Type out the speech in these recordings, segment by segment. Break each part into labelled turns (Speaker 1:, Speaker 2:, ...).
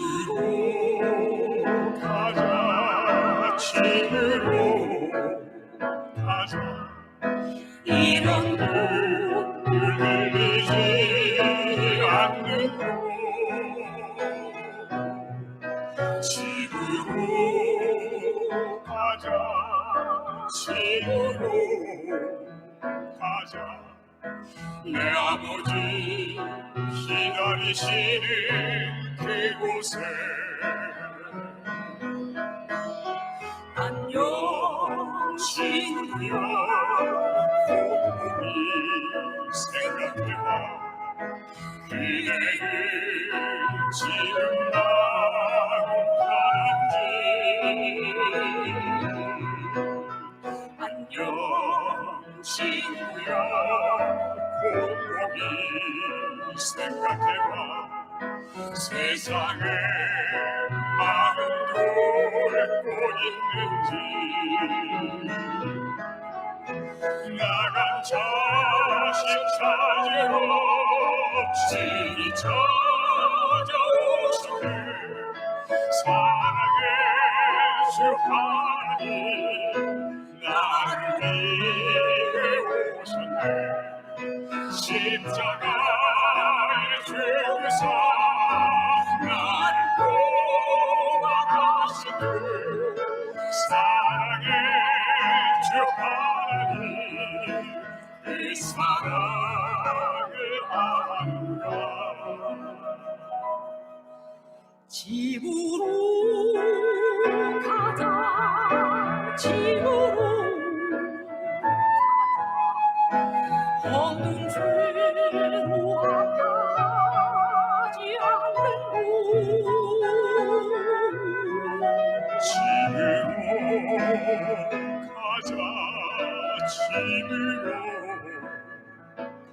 Speaker 1: 집으로 가자, 집으로 가자. 이런 눈물 흘리지 않는 곳, 집으로 가자, 집으로 가자. 내 아버지 기다리시는 그곳에 안녕 친구야, 곰곰이 생각해봐. 그대를 지금 마음 편한지. 안녕 친구야, 곰곰이 생각해봐. 세상에 마음 돌고 있는지. 나간 자식 찾으러 신이 찾아오시네. 사랑의 주 하나님 나를 위해 오셨네. 십자가에 죽으사 나를 도와가신 그 사랑의 주 하나님, 그 사랑을 아는가. 집으로 가자, 집으로 어둠 죄로 아파하지 않는 곳. 집으로 가자, 집으로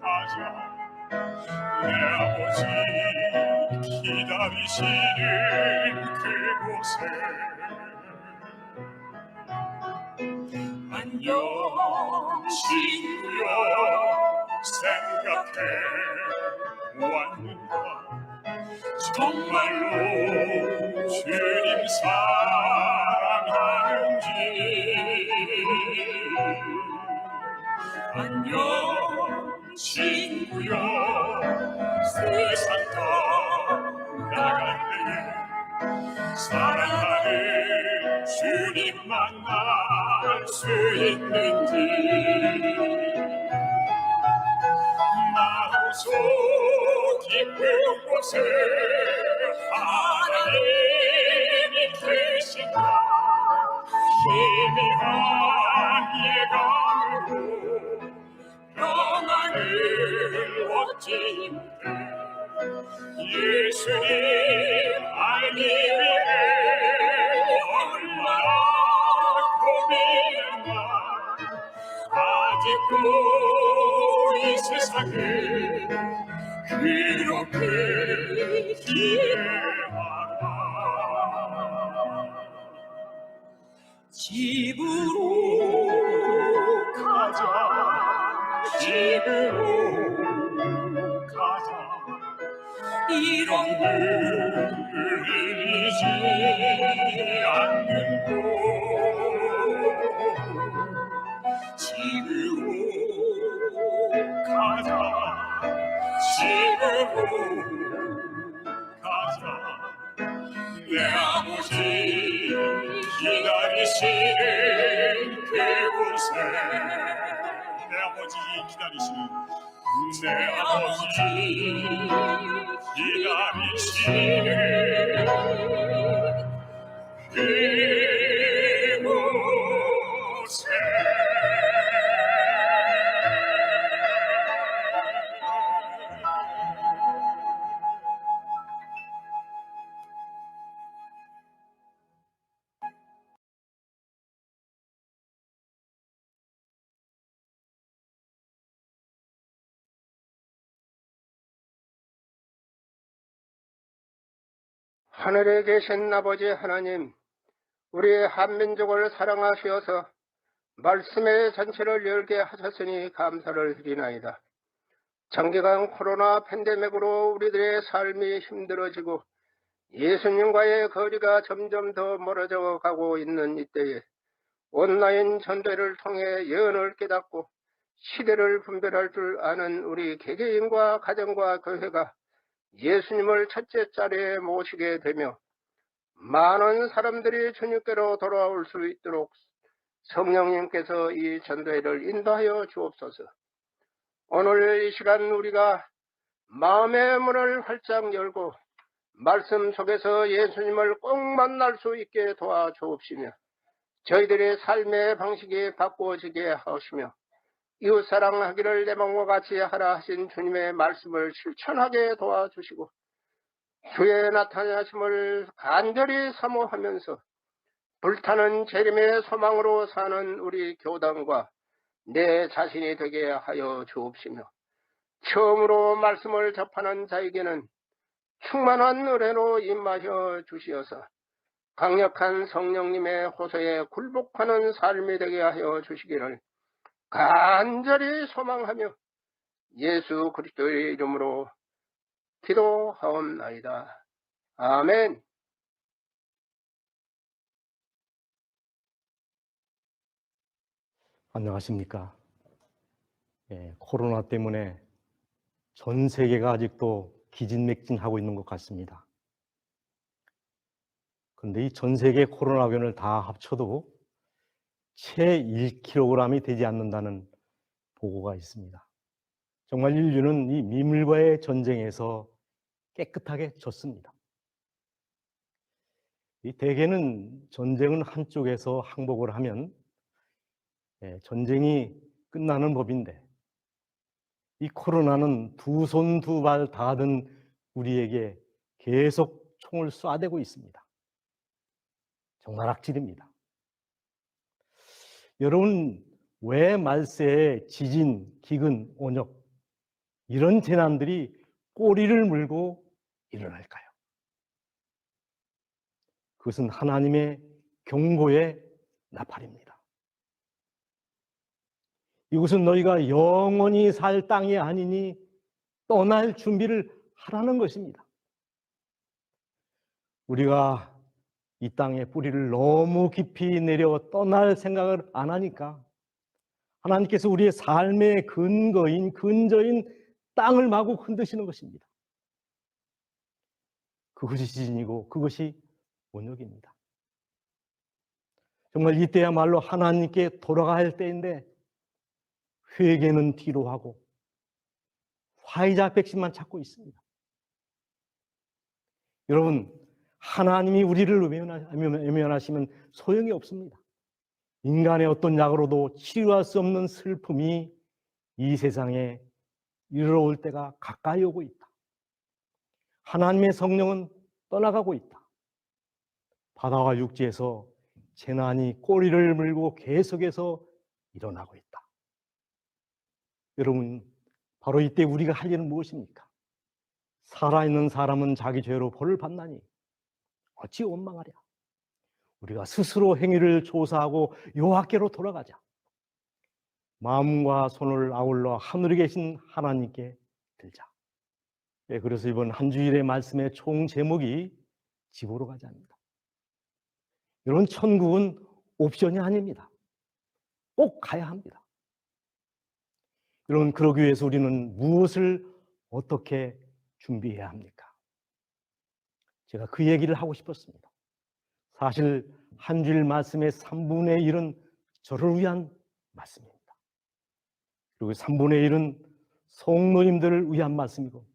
Speaker 1: 가자. 내 아버지 기다리시는 그곳에 안녕 친구야, 생각해 왔는가. 정말로 주님 사랑하는지. 안녕 친구야, 세상 떠나갈래. 사랑하는 주님 만날 수 있는지. 마음속 깊은 곳에 하나님이 계신가. 희미한 예감으로 평안을 얻지인데. 예수님 알기 위해 얼마나 고민했나. 아직도 이 세상에 그렇게 기대하나. 집으로 가자, 집으로 가자. 이런 눈물 흘리지 않는 곳. 집으로 가자, 집으로 가자. 내 아버지 기다리시는 그곳에. 내 아버지 기다리시는, 내 아버지 기다리시는 그곳에.
Speaker 2: 하늘에 계신 아버지 하나님, 우리의 한민족을 사랑하시어서 말씀의 전체를 열게 하셨으니 감사를 드리나이다. 장기간 코로나 팬데믹으로 우리들의 삶이 힘들어지고 예수님과의 거리가 점점 더 멀어져 가고 있는 이때에 온라인 전도를 통해 예언을 깨닫고 시대를 분별할 줄 아는 우리 개개인과 가정과 교회가 예수님을 첫째 자리에 모시게 되며 많은 사람들이 주님께로 돌아올 수 있도록 성령님께서 이 전도회를 인도하여 주옵소서. 오늘 이 시간 우리가 마음의 문을 활짝 열고 말씀 속에서 예수님을 꼭 만날 수 있게 도와주옵시며 저희들의 삶의 방식이 바꾸어지게 하시며 이웃사랑하기를 내 마음과 같이 하라 하신 주님의 말씀을 실천하게 도와주시고 주의 나타나심을 간절히 사모하면서 불타는 재림의 소망으로 사는 우리 교단과 내 자신이 되게 하여 주옵시며 처음으로 말씀을 접하는 자에게는 충만한 은혜로 임하여 주시어서 강력한 성령님의 호소에 굴복하는 삶이 되게 하여 주시기를 간절히 소망하며 예수 그리스도의 이름으로 기도하옵나이다. 아멘.
Speaker 3: 안녕하십니까. 코로나 때문에 전 세계가 아직도 기진맥진하고 있는 것 같습니다. 그런데 이 전 세계 코로나균을 다 합쳐도 채 1kg이 되지 않는다는 보고가 있습니다. 정말 인류는 이 미물과의 전쟁에서 깨끗하게 졌습니다. 이 대개는 전쟁은 한쪽에서 항복을 하면 전쟁이 끝나는 법인데 이 코로나는 두 손 두 발 다 든 우리에게 계속 총을 쏴대고 있습니다. 정말 악질입니다. 여러분, 왜 말세에 지진, 기근, 온역 이런 재난들이 꼬리를 물고 일어날까요? 그것은 하나님의 경고의 나팔입니다. 이것은 너희가 영원히 살 땅이 아니니 떠날 준비를 하라는 것입니다. 우리가 이 땅에 뿌리를 너무 깊이 내려 떠날 생각을 안 하니까 하나님께서 우리의 삶의 근거인 근저인 땅을 마구 흔드시는 것입니다. 그것이 지진이고 그것이 온역입니다. 정말 이때야말로 하나님께 돌아가야 할 때인데 회개는 뒤로 하고 화이자 백신만 찾고 있습니다. 여러분, 하나님이 우리를 외면하시면 소용이 없습니다. 인간의 어떤 약으로도 치유할 수 없는 슬픔이 이 세상에 이르러올 때가 가까이 오고 있다. 하나님의 성령은 떠나가고 있다. 바다와 육지에서 재난이 꼬리를 물고 계속해서 일어나고 있다. 여러분, 바로 이때 우리가 할 일은 무엇입니까? 살아있는 사람은 자기 죄로 벌을 받나니 어찌 원망하랴. 우리가 스스로 행위를 조사하고 여호와께로 돌아가자. 마음과 손을 아울러 하늘에 계신 하나님께 들자. 그래서 이번 한 주일의 말씀의 총 제목이 집으로 가자입니다. 여러분, 천국은 옵션이 아닙니다. 꼭 가야 합니다. 여러분, 그러기 위해서 우리는 무엇을 어떻게 준비해야 합니까? 제가 그 얘기를 하고 싶었습니다. 사실 한 주일 말씀의 3분의 1은 저를 위한 말씀입니다. 그리고 3분의 1은 성도님들을 위한 말씀이고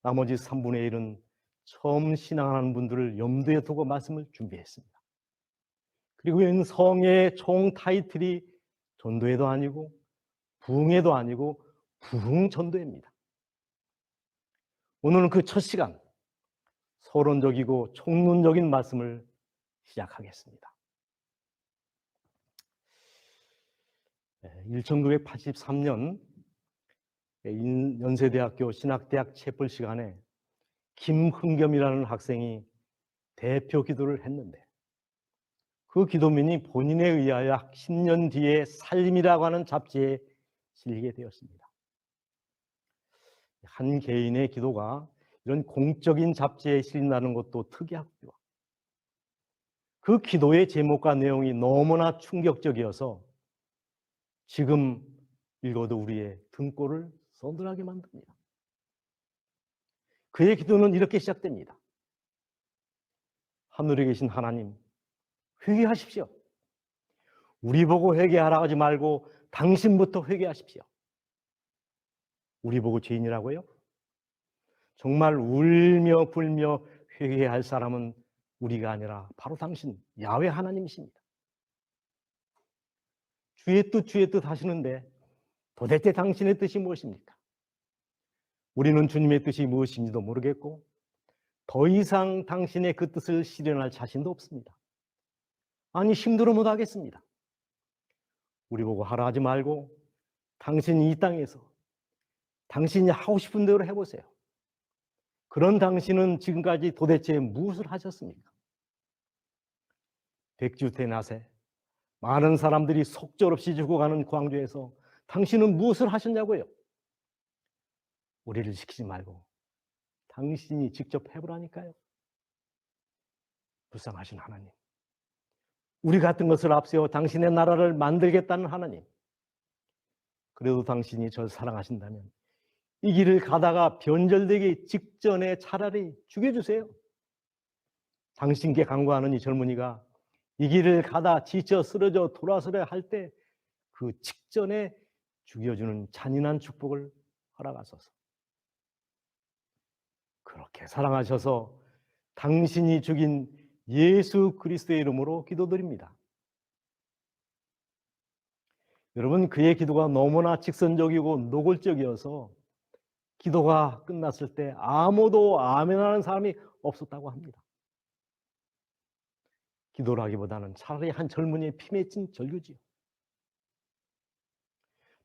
Speaker 3: 나머지 3분의 1은 처음 신앙하는 분들을 염두에 두고 말씀을 준비했습니다. 그리고 이 성의 총 타이틀이 전도회도 아니고 부흥회도 아니고 부흥전도회입니다. 오늘은 그 첫 시간 서론적이고 총론적인 말씀을 시작하겠습니다. 1983년 연세대학교 신학대학 채플 시간에 김흥겸이라는 학생이 대표 기도를 했는데 그 기도문이 본인에 의하여 약 10년 뒤에 살림이라고 하는 잡지에 실리게 되었습니다. 한 개인의 기도가 이런 공적인 잡지에 실린다는 것도 특이하고요. 그 기도의 제목과 내용이 너무나 충격적이어서 지금 읽어도 우리의 등골을 서늘하게 만듭니다. 그의 기도는 이렇게 시작됩니다. 하늘에 계신 하나님, 회개하십시오. 우리 보고 회개하라 하지 말고 당신부터 회개하십시오. 우리 보고 죄인이라고요? 정말 울며 불며 회개할 사람은 우리가 아니라 바로 당신 야훼 하나님이십니다. 주의 뜻 하시는데 도대체 당신의 뜻이 무엇입니까? 우리는 주님의 뜻이 무엇인지도 모르겠고 더 이상 당신의 그 뜻을 실현할 자신도 없습니다. 아니 힘들어 못하겠습니다. 우리 보고 하라 하지 말고 당신이 이 땅에서 당신이 하고 싶은 대로 해보세요. 그런 당신은 지금까지 도대체 무엇을 하셨습니까? 백주대낮에 많은 사람들이 속절없이 죽어가는 광주에서 당신은 무엇을 하셨냐고요? 우리를 시키지 말고 당신이 직접 해보라니까요. 불쌍하신 하나님, 우리 같은 것을 앞세워 당신의 나라를 만들겠다는 하나님, 그래도 당신이 저를 사랑하신다면 이 길을 가다가 변절되기 직전에 차라리 죽여주세요. 당신께 간구하는 이 젊은이가 이 길을 가다 지쳐 쓰러져 돌아서려 할 때 그 직전에 죽여주는 잔인한 축복을 허락하소서. 그렇게 사랑하셔서 당신이 죽인 예수 그리스도의 이름으로 기도드립니다. 여러분, 그의 기도가 너무나 직선적이고 노골적이어서 기도가 끝났을 때 아무도 아멘하는 사람이 없었다고 합니다. 기도를 하기보다는 차라리 한 젊은이의 피 맺힌 절규지요.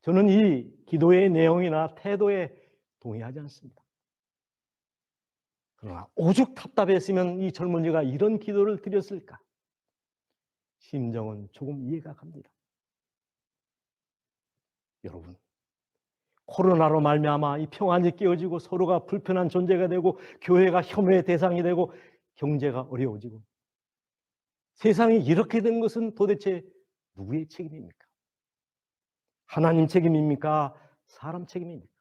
Speaker 3: 저는 이 기도의 내용이나 태도에 동의하지 않습니다. 그러나 오죽 답답했으면 이 젊은이가 이런 기도를 드렸을까? 심정은 조금 이해가 갑니다. 여러분, 코로나로 말미암아 이 평안이 깨어지고 서로가 불편한 존재가 되고 교회가 혐오의 대상이 되고 경제가 어려워지고 세상이 이렇게 된 것은 도대체 누구의 책임입니까? 하나님 책임입니까? 사람 책임입니까?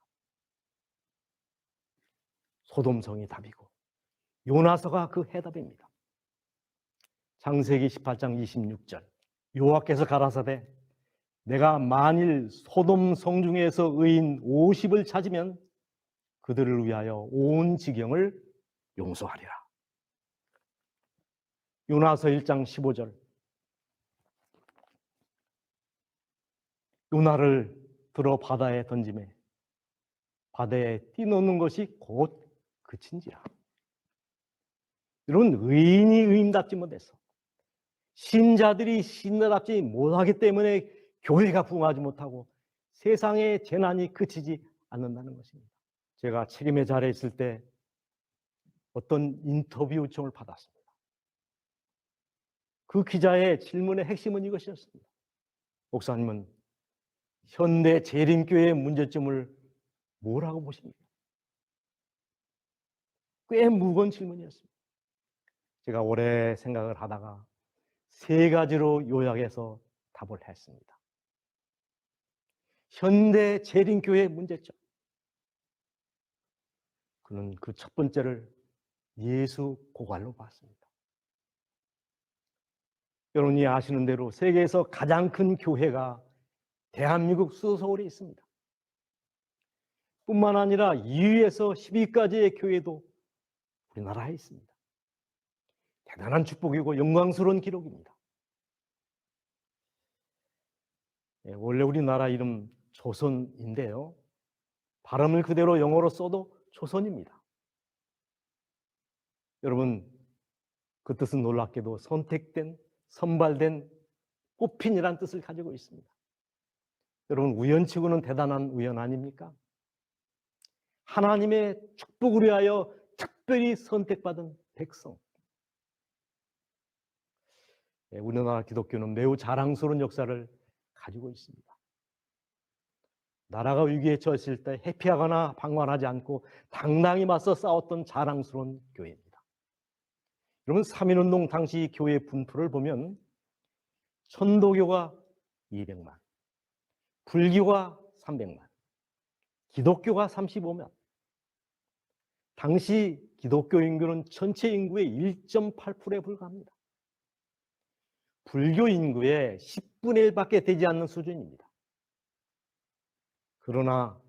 Speaker 3: 소돔성이 답이고 요나서가 그 해답입니다. 창세기 18장 26절, 여호와께서 가라사대 내가 만일 소돔 성 중에서 의인 50을 찾으면 그들을 위하여 온 지경을 용서하리라. 요나서 1장 15절, 요나를 들어 바다에 던지매 바다에 뛰놓는 것이 곧 그친지라. 여러분, 의인이 의인답지 못해서 신자들이 신자답지 못하기 때문에 교회가 부흥하지 못하고 세상의 재난이 그치지 않는다는 것입니다. 제가 책임의 자리에 있을 때 어떤 인터뷰 요청을 받았습니다. 그 기자의 질문의 핵심은 이것이었습니다. 목사님은 현대 재림교회의 문제점을 뭐라고 보십니까? 꽤 무거운 질문이었습니다. 제가 오래 생각을 하다가 세 가지로 요약해서 답을 했습니다. 현대 재림교회의 문제점. 그는 그 첫 번째를 예수 고갈로 봤습니다. 여러분이 아시는 대로 세계에서 가장 큰 교회가 대한민국 수도서울에 있습니다. 뿐만 아니라 2위에서 10위까지의 교회도 우리나라에 있습니다. 대단한 축복이고 영광스러운 기록입니다. 원래 우리나라 이름 조선인데요. 발음을 그대로 영어로 써도 조선입니다. 여러분, 그 뜻은 놀랍게도 선택된, 선발된, 뽑힌이란 뜻을 가지고 있습니다. 여러분, 우연치고는 대단한 우연 아닙니까? 하나님의 축복을 위하여 특별히 선택받은 백성. 우리나라 기독교는 매우 자랑스러운 역사를 가지고 있습니다. 나라가 위기에 처했을 때 회피하거나 방관하지 않고 당당히 맞서 싸웠던 자랑스러운 교회입니다. 여러분, 3.1운동 당시 교회 분포를 보면 천도교가 200만, 불교가 300만, 기독교가 35만. 당시 기독교 인구는 전체 인구의 1.8%에 불과합니다. 불교 인구의 10분의 1밖에 되지 않는 수준입니다. 그러나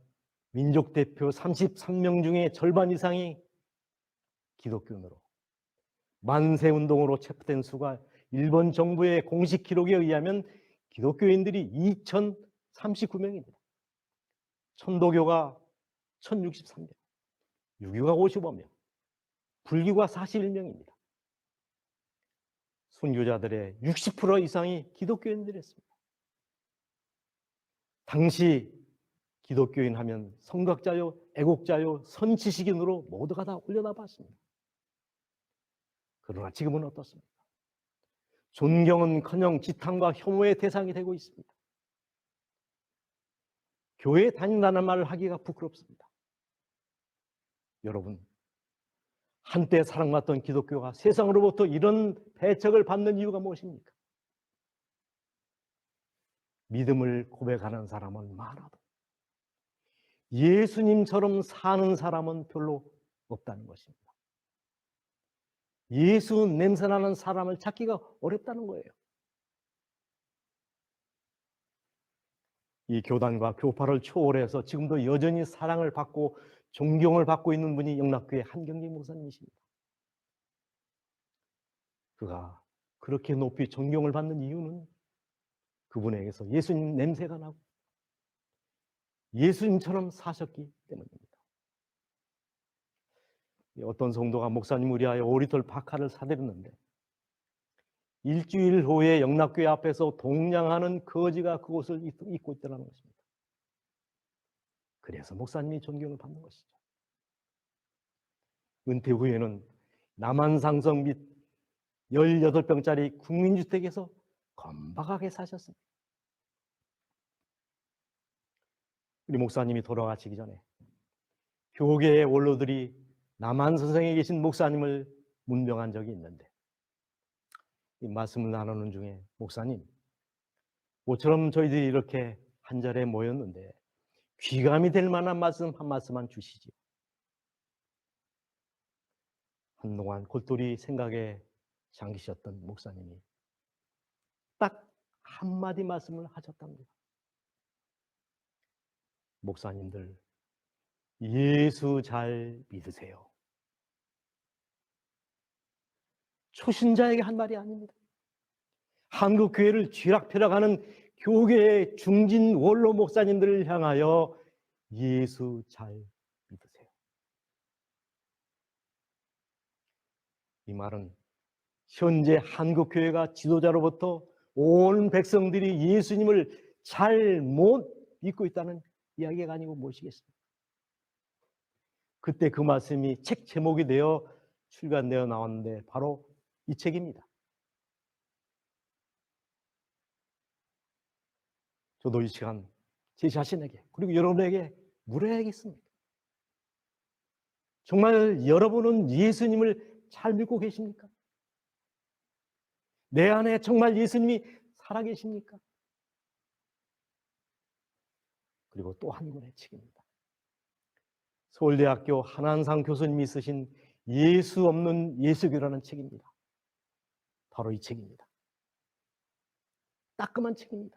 Speaker 3: 민족 대표 33명 중에 절반 이상이 기독교인으로 만세운동으로 체포된 수가 일본 정부의 공식 기록에 의하면 기독교인들이 2,039명입니다. 천도교가 1,063명, 유교가 55명, 불교가 41명입니다. 순교자들의 60% 이상이 기독교인들이었습니다. 당시 기독교인 하면 성각자요, 애국자요, 선지식인으로 모두가 다 올려다봤습니다. 그러나 지금은 어떻습니까? 존경은커녕 지탄과 혐오의 대상이 되고 있습니다. 교회에 다닌다는 말을 하기가 부끄럽습니다. 여러분, 한때 사랑받던 기독교가 세상으로부터 이런 배척을 받는 이유가 무엇입니까? 믿음을 고백하는 사람은 많아도 예수님처럼 사는 사람은 별로 없다는 것입니다. 예수 냄새나는 사람을 찾기가 어렵다는 거예요. 이 교단과 교파를 초월해서 지금도 여전히 사랑을 받고 존경을 받고 있는 분이 영락교회 한경직 목사님이십니다. 그가 그렇게 높이 존경을 받는 이유는 그분에게서 예수님 냄새가 나고 예수님처럼 사셨기 때문입니다. 어떤 성도가 목사님을 위하여 5리터 박하를 사드렸는데 일주일 후에 영락교회 앞에서 동냥하는 거지가 그곳을 입고 있다는 것입니다. 그래서 목사님이 존경을 받는 것이죠. 은퇴 후에는 남한상성 및 18평짜리 국민주택에서 건박하게 사셨습니다. 우리 목사님이 돌아가시기 전에 교계의 원로들이 남한선성에 계신 목사님을 문병한 적이 있는데 이 말씀을 나누는 중에 목사님, 모처럼 저희들이 이렇게 한 자리에 모였는데 귀감이 될 만한 말씀 한 말씀만 주시지요. 한동안 골똘히 생각에 잠기셨던 목사님이 딱 한마디 말씀을 하셨답니다. 목사님들, 예수 잘 믿으세요. 초신자에게 한 말이 아닙니다. 한국 교회를 쥐락펴락하는 교계의 중진 원로 목사님들을 향하여 예수 잘 믿으세요. 이 말은 현재 한국 교회가 지도자로부터 온 백성들이 예수님을 잘 못 믿고 있다는 이야기가 아니고 무엇이겠습니까? 그때 그 말씀이 책 제목이 되어 출간되어 나왔는데 바로 이 책입니다. 저도 이 시간 제 자신에게 그리고 여러분에게 물어야겠습니다. 정말 여러분은 예수님을 잘 믿고 계십니까? 내 안에 정말 예수님이 살아계십니까? 그리고 또 한 권의 책입니다. 서울대학교 한한상 교수님이 쓰신 예수 없는 예수교라는 책입니다. 바로 이 책입니다. 따끔한 책입니다.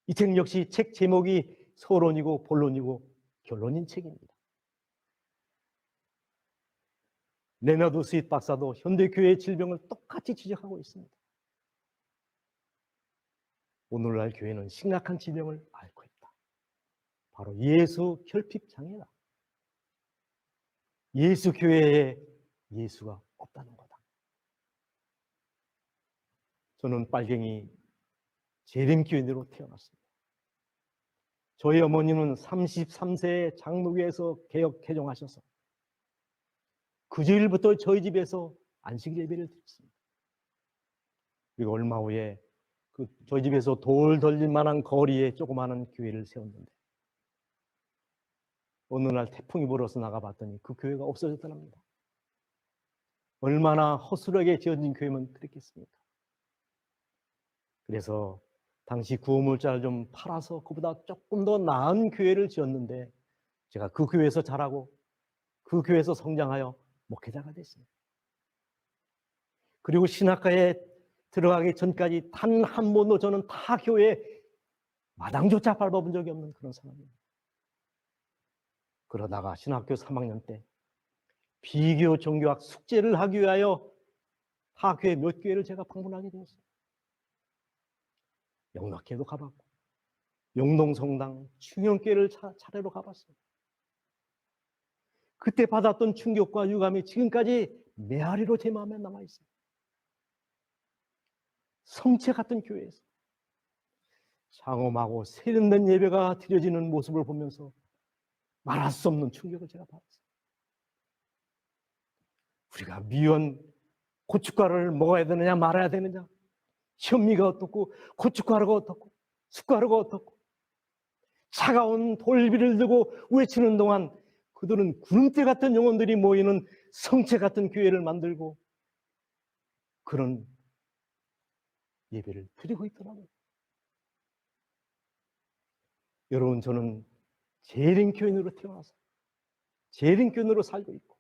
Speaker 3: 이 책 역시 책 제목이 서론이고 본론이고 결론인 책입니다. 레너드 스윗 박사도 현대교회의 질병을 똑같이 지적하고 있습니다. 오늘날 교회는 심각한 질병을 앓고 있다. 바로 예수 결핍 장애다. 예수 교회에 예수가 없다는 거다. 저는 빨갱이 재림교인으로 태어났습니다. 저희 어머니는 33세에 장로교에서 개혁 개종하셔서 그 주일부터 저희 집에서 안식 예배를 드렸습니다. 그리고 얼마 후에 그 저희 집에서 돌 돌릴 만한 거리에 조그마한 교회를 세웠는데 어느 날 태풍이 불어서 나가봤더니 그 교회가 없어졌더랍니다. 얼마나 허술하게 지어진 교회면 그랬겠습니까? 그래서 당시 구호물자를 좀 팔아서 그보다 조금 더 나은 교회를 지었는데 제가 그 교회에서 자라고 그 교회에서 성장하여 목회자가 됐습니다. 그리고 신학과에 들어가기 전까지 단 한 번도 저는 타 교회 마당조차 밟아본 적이 없는 그런 사람입니다. 그러다가 신학교 3학년 때 비교 종교학 숙제를 하기 위하여 타 교회 몇 교회를 제가 방문하게 되었습니다. 영락교회도 가봤고 영동성당 충영교회를 차례로 가봤습니다. 그때 받았던 충격과 유감이 지금까지 메아리로 제 마음에 남아있습니다. 성체 같은 교회에서 장엄하고 세련된 예배가 드려지는 모습을 보면서 말할 수 없는 충격을 제가 받았어요. 우리가 미연 고춧가루를 먹어야 되느냐 말아야 되느냐, 현미가 어떻고 고춧가루가 어떻고 숟가루가 어떻고, 차가운 돌비를 들고 외치는 동안 그들은 구름대 같은 영혼들이 모이는 성체 같은 교회를 만들고 그런 예배를 드리고 있더라고요. 여러분, 저는 재림교인으로 태어나서 재림교인으로 살고 있고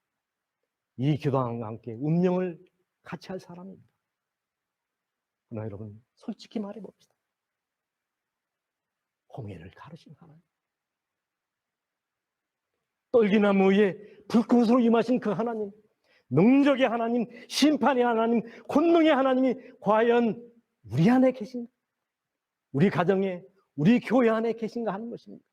Speaker 3: 이 교당과 함께 운명을 같이 할 사람입니다. 그러나 여러분, 솔직히 말해봅시다. 홍해를 가르신 하나님, 떨기나무 위에 불꽃으로 임하신 그 하나님, 능력의 하나님, 심판의 하나님, 권능의 하나님이 과연 우리 안에 계신가? 우리 가정에, 우리 교회 안에 계신가 하는 것입니다.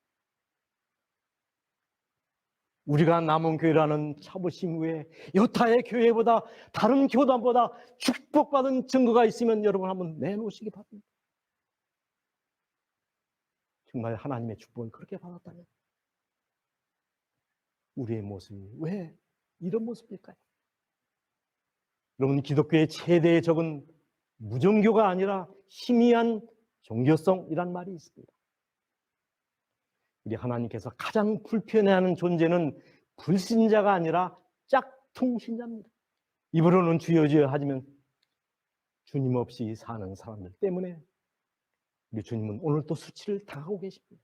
Speaker 3: 우리가 남은 교회라는 자부심 외에 여타의 교회보다, 다른 교단보다 축복받은 증거가 있으면 여러분 한번 내놓으시기 바랍니다. 정말 하나님의 축복을 그렇게 받았다면 우리의 모습이 왜 이런 모습일까요? 여러분, 기독교의 최대의 적은 무종교가 아니라 희미한 종교성이란 말이 있습니다. 우리 하나님께서 가장 불편해하는 존재는 불신자가 아니라 짝퉁신자입니다. 입으로는 주여 주여 하지만 주님 없이 사는 사람들 때문에 우리 주님은 오늘 또 수치를 당하고 계십니다.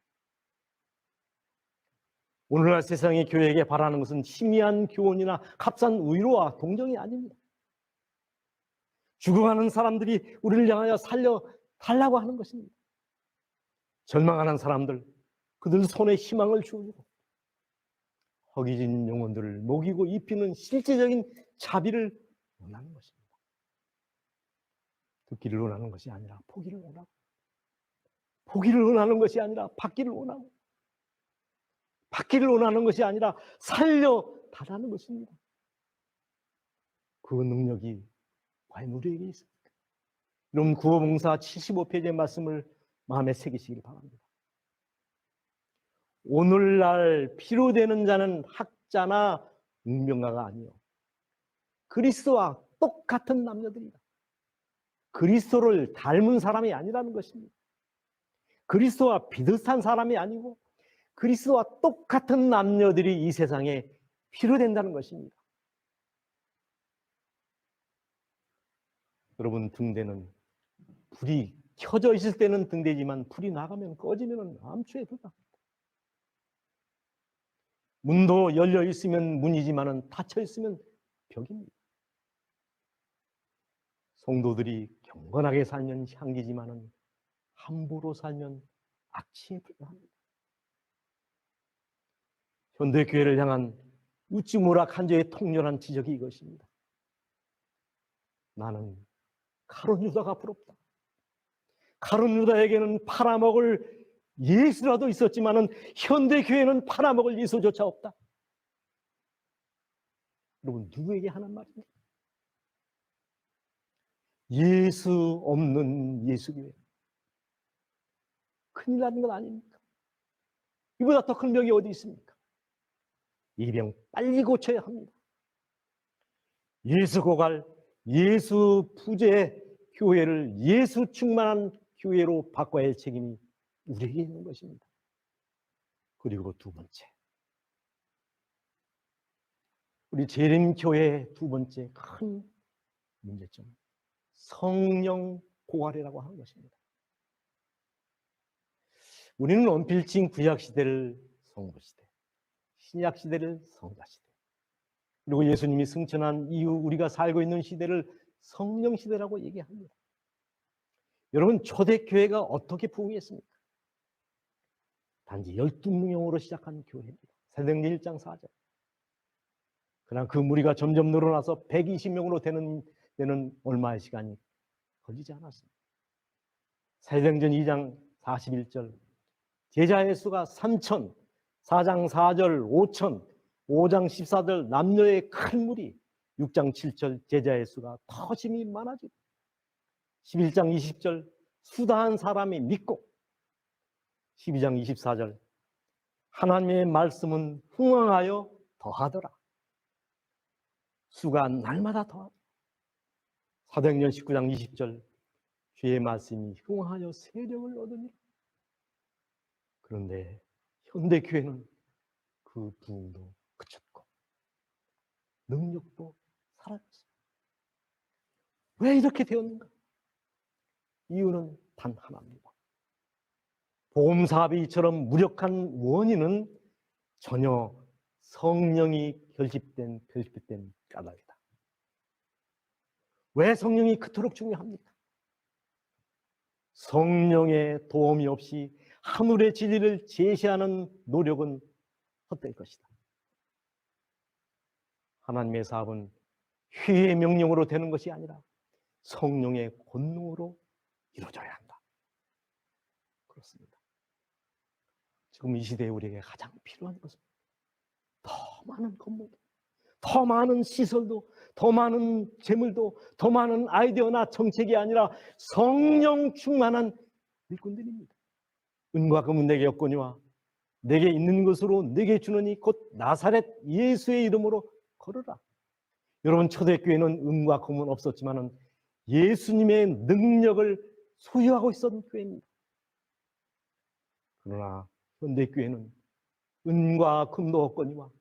Speaker 3: 오늘날 세상의 교회에게 바라는 것은 희미한 교훈이나 값싼 위로와 동정이 아닙니다. 죽어가는 사람들이 우리를 향하여 살려달라고 하는 것입니다. 절망하는 사람들, 그들 손에 희망을 주고 허기진 영혼들을 먹이고 입히는 실제적인 자비를 원하는 것입니다. 듣기를 원하는 것이 아니라 포기를 원하고, 포기를 원하는 것이 아니라 받기를 원하고, 받기를 원하는 것이 아니라 살려달라는 것입니다. 그 능력이 과연 우리에게 있습니까? 여러분, 구호봉사 75페이지의 말씀을 마음에 새기시길 바랍니다. 오늘날 필요되는 자는 학자나 문명가가 아니요 그리스도와 똑같은 남녀들이다. 그리스도를 닮은 사람이 아니라는 것입니다. 그리스도와 비슷한 사람이 아니고 그리스도와 똑같은 남녀들이 이 세상에 필요된다는 것입니다. 여러분, 등대는 불이 켜져 있을 때는 등대지만 불이 나가면 꺼지면 암초에 불납니다. 문도 열려 있으면 문이지만 닫혀 있으면 벽입니다. 성도들이 경건하게 살면 향기지만 함부로 살면 악취에 불과합니다. 현대교회를 향한 우찌무락 한조의 통렬한 지적이 이것입니다. 나는 가룟 유다가 부럽다. 가룟 유다에게는 팔아먹을 예수라도 있었지만 현대교회는 팔아먹을 예수조차 없다. 여러분, 누구에게 하는 말입니까? 예수 없는 예수교회. 큰일 나는 건 아닙니까? 이보다 더 큰 병이 어디 있습니까? 이 병 빨리 고쳐야 합니다. 예수 고갈, 예수 부재 교회를 예수 충만한 교회로 바꿔야 할 책임이 우리에게 있는 것입니다. 그리고 두 번째, 우리 재림교회의 두 번째 큰 문제점, 성령 고갈이라고 하는 것입니다. 우리는 언필칭 구약시대를 성부시대, 신약시대를 성자시대, 그리고 예수님이 승천한 이후 우리가 살고 있는 시대를 성령시대라고 얘기합니다. 여러분, 초대교회가 어떻게 부흥했습니까? 단지 12명으로 시작한 교회입니다. 사도행전 1장 4절. 그러나 그 무리가 점점 늘어나서 120명으로 되는 얼마의 시간이 걸리지 않았습니다. 사도행전 2장 41절. 제자의 수가 3천, 4장 4절 5천, 5장 14절 남녀의 큰 무리, 6장 7절 제자의 수가 더 심히 많아지고, 11장 20절 수다한 사람이 믿고, 12장 24절 하나님의 말씀은 흥왕하여 더하더라. 수가 날마다 더하더라. 사도행전 19장 20절 주의 말씀이 흥왕하여 세력을 얻으니라. 그런데 현대교회는 그 부흥도 그쳤고 능력도 사라졌어요. 왜 이렇게 되었는가? 이유는 단 하나입니다. 복음사업이 이처럼 무력한 원인은 전혀 성령이 결핍된 까닭이다. 왜 성령이 그토록 중요합니까? 성령의 도움이 없이 하늘의 진리를 제시하는 노력은 헛될 것이다. 하나님의 사업은 회의 명령으로 되는 것이 아니라 성령의 권능으로 이루어져야 한다. 그렇습니다. 지금 이 시대에 우리에게 가장 필요한 것은 더 많은 건물도, 더 많은 시설도, 더 많은 재물도, 더 많은 아이디어나 정책이 아니라 성령 충만한 일꾼들입니다. 은과 금은 내게 없거니와 내게 있는 것으로 내게 주느니 곧 나사렛 예수의 이름으로 걸으라. 여러분, 초대교회는 은과 금은 없었지만 예수님의 능력을 소유하고 있었던 교회입니다. 그러나 현대교회는 은과 금도 없거니와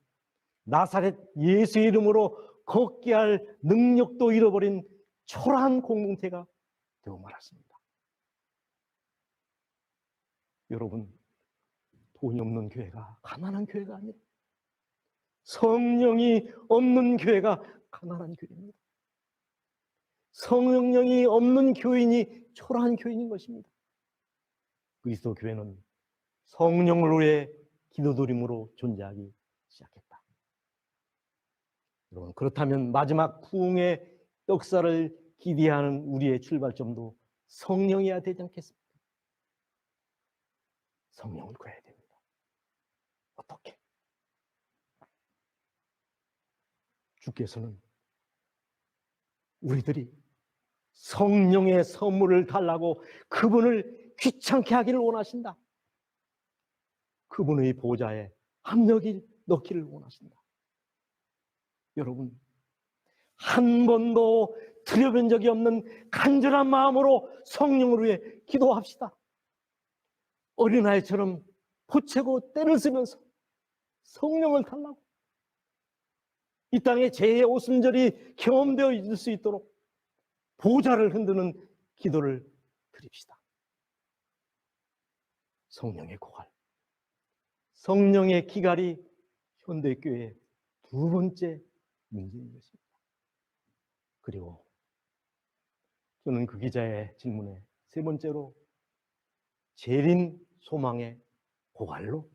Speaker 3: 나사렛 예수의 이름으로 걷게 할 능력도 잃어버린 초라한 공동체가 되고 말았습니다. 여러분, 돈이 없는 교회가 가난한 교회가 아니라 성령이 없는 교회가 가난한 교회입니다. 성령이 없는 교인이 초라한 교인인 것입니다. 그리스도 교회는 성령을 위해 기도드림으로 존재하기 시작했다. 여러분, 그렇다면 마지막 부흥의 역사를 기대하는 우리의 출발점도 성령이어야 되지 않겠습니까? 성령을 구해야 됩니다. 어떻게? 주께서는 우리들이 성령의 선물을 달라고 그분을 귀찮게 하기를 원하신다. 그분의 보좌에 넣기를 원하신다. 여러분, 한 번도 드려본 적이 없는 간절한 마음으로 성령을 위해 기도합시다. 어린아이처럼 보채고 때를 쓰면서 성령을 달라고, 이 땅에 죄의 오순절이 경험되어 있을 수 있도록 보좌를 흔드는 기도를 드립시다. 성령의 고갈, 성령의 기갈이 현대교회의 두 번째 문제인 것입니다. 그리고 저는 그 기자의 질문에 세 번째로 재림 소망의 고갈로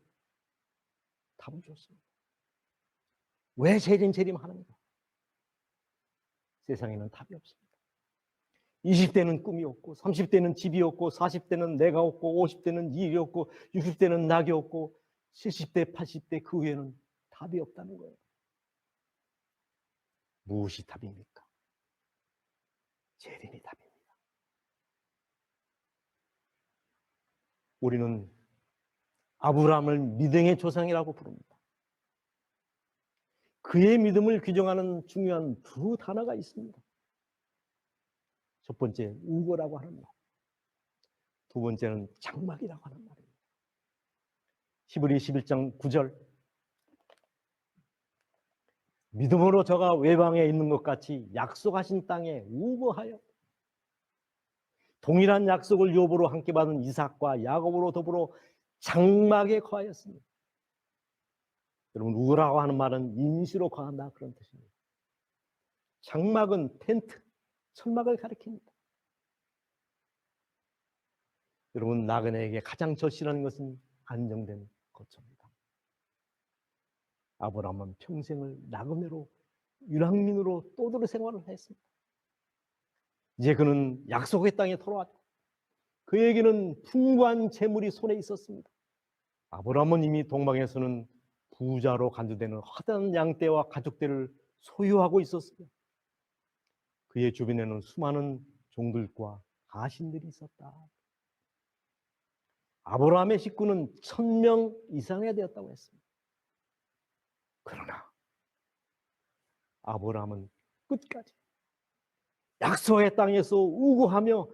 Speaker 3: 답을 줬습니다. 왜 재림하는가? 세상에는 답이 없습니다. 20대는 꿈이 없고, 30대는 집이 없고, 40대는 내가 없고, 50대는 일이 없고, 60대는 낙이 없고, 70대, 80대 그 후에는 답이 없다는 거예요. 무엇이 답입니까? 재림이 답입니다. 우리는 아브라함을 믿음의 조상이라고 부릅니다. 그의 믿음을 규정하는 중요한 두 단어가 있습니다. 첫 번째, 우거라고 하는 말. 두 번째는 장막이라고 하는 말입니다. 히브리 11장 9절. 믿음으로 저가 외방에 있는 것 같이 약속하신 땅에 우거하여 동일한 약속을 욥으로 함께 받은 이삭과 야곱으로 더불어 장막에 거하였습니다. 여러분, 우거라고 하는 말은 임시로 거한다 그런 뜻입니다. 장막은 텐트, 천막을 가리킵니다. 여러분, 나그네에게 가장 절실한 것은 안정된 거처입니다. 아브라함은 평생을 나그네로 유랑민으로 떠돌이 생활을 했습니다. 이제 그는 약속의 땅에 돌아왔고 그에게는 풍부한 재물이 손에 있었습니다. 아브라함은 이미 동방에서는 부자로 간주되는 허다한 양떼와 가축들을 소유하고 있었습니다. 그의 주변에는 수많은 종들과 가신들이 있었다. 아브라함의 식구는 1000명 이상이 되었다고 했습니다. 그러나 아브라함은 끝까지 약속의 땅에서 우고하며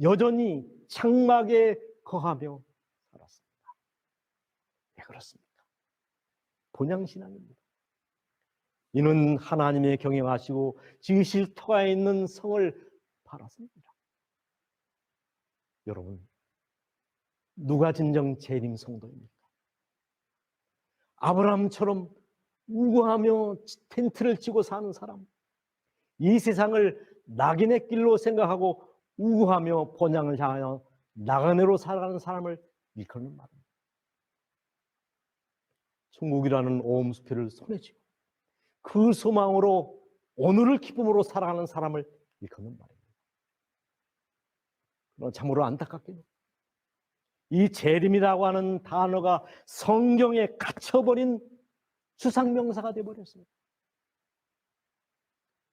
Speaker 3: 여전히 장막에 거하며 살았습니다. 왜 그렇습니까? 본향신앙입니다. 이는 하나님의 경영하시고 지으실 터가 있는 성을 바랐습니다. 여러분, 누가 진정 재림 성도입니까? 아브라함처럼 우고하며 텐트를 치고 사는 사람, 이 세상을 낙인의 길로 생각하고 우고하며 본향을 향하여 나그네로 살아가는 사람을 일컫는 말입니다. 천국이라는 오음수표를 손에 쥐고 그 소망으로 오늘을 기쁨으로 살아가는 사람을 일컫는 말입니다. 그러나 참으로 안타깝게도 이 재림이라고 하는 단어가 성경에 갇혀버린 추상명사가 되어버렸습니다.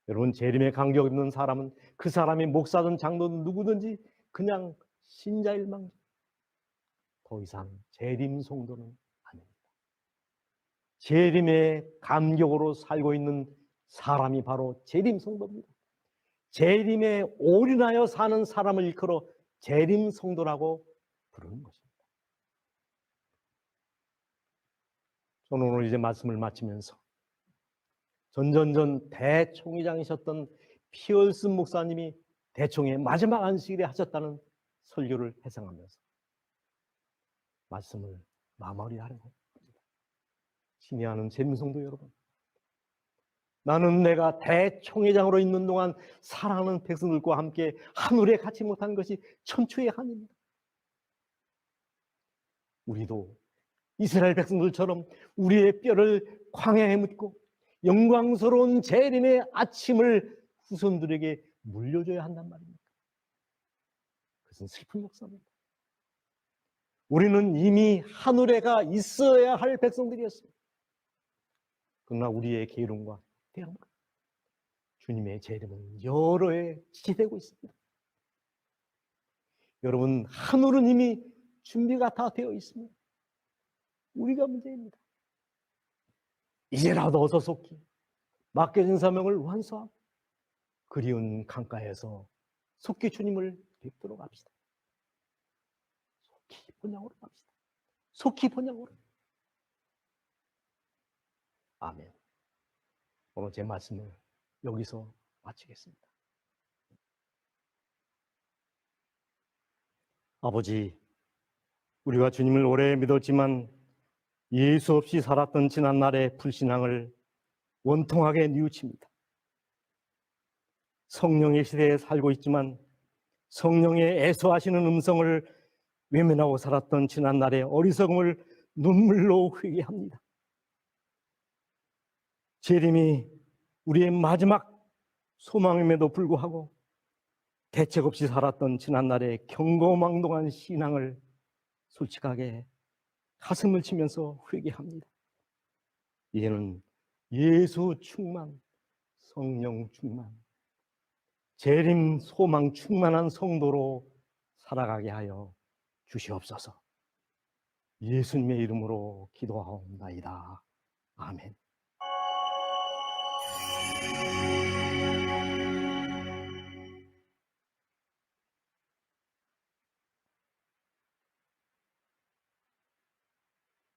Speaker 3: 여러분, 재림의 간격 없는 사람은 그 사람이 목사든 장로든 누구든지 그냥 신자일망정, 더 이상 재림 성도는 아닙니다. 재림의 감격으로 살고 있는 사람이 바로 재림 성도입니다. 재림에 올인하여 사는 사람을 일컬어 재림 성도라고 부르는 것입니다. 저는 오늘 이제 말씀을 마치면서 전전전 대총회장이셨던 피얼슨 목사님이 대총회 마지막 안식일에 하셨다는 설교를 회상하면서 말씀을 마무리하려고 합니다. 신의하는 재림성도 여러분, 나는 내가 대총회장으로 있는 동안 사랑하는 백성들과 함께 하늘에 같이 못한 것이 천추의 한입니다. 우리도 이스라엘 백성들처럼 우리의 뼈를 광야에 묻고 영광스러운 재림의 아침을 후손들에게 물려줘야 한단 말입니까? 그것은 슬픈 역사입니다. 우리는 이미 하늘에가 있어야 할 백성들이었습니다. 그러나 우리의 게으름과 대항과 주님의 재림은 여러 해 지체되고 있습니다. 여러분, 하늘은 이미 준비가 다 되어 있습니다. 우리가 문제입니다. 이제라도 어서 속히 맡겨진 사명을 완수하고 그리운 강가에서 속히 주님을 뵙도록 합시다. 속히 본향으로 갑시다. 속히 본향으로. 아멘. 오늘 제 말씀을 여기서 마치겠습니다. 아버지, 우리가 주님을 오래 믿었지만 예수 없이 살았던 지난날의 불신앙을 원통하게 뉘우칩니다. 성령의 시대에 살고 있지만 성령의 애소하시는 음성을 외면하고 살았던 지난날의 어리석음을 눈물로 회개합니다. 재림이 우리의 마지막 소망임에도 불구하고 대책 없이 살았던 지난날의 경거망동한 신앙을 솔직하게 가슴을 치면서 회개합니다. 이제는 예수 충만, 성령 충만, 재림 소망 충만한 성도로 살아가게 하여 주시옵소서. 예수님의 이름으로 기도하옵나이다. 아멘.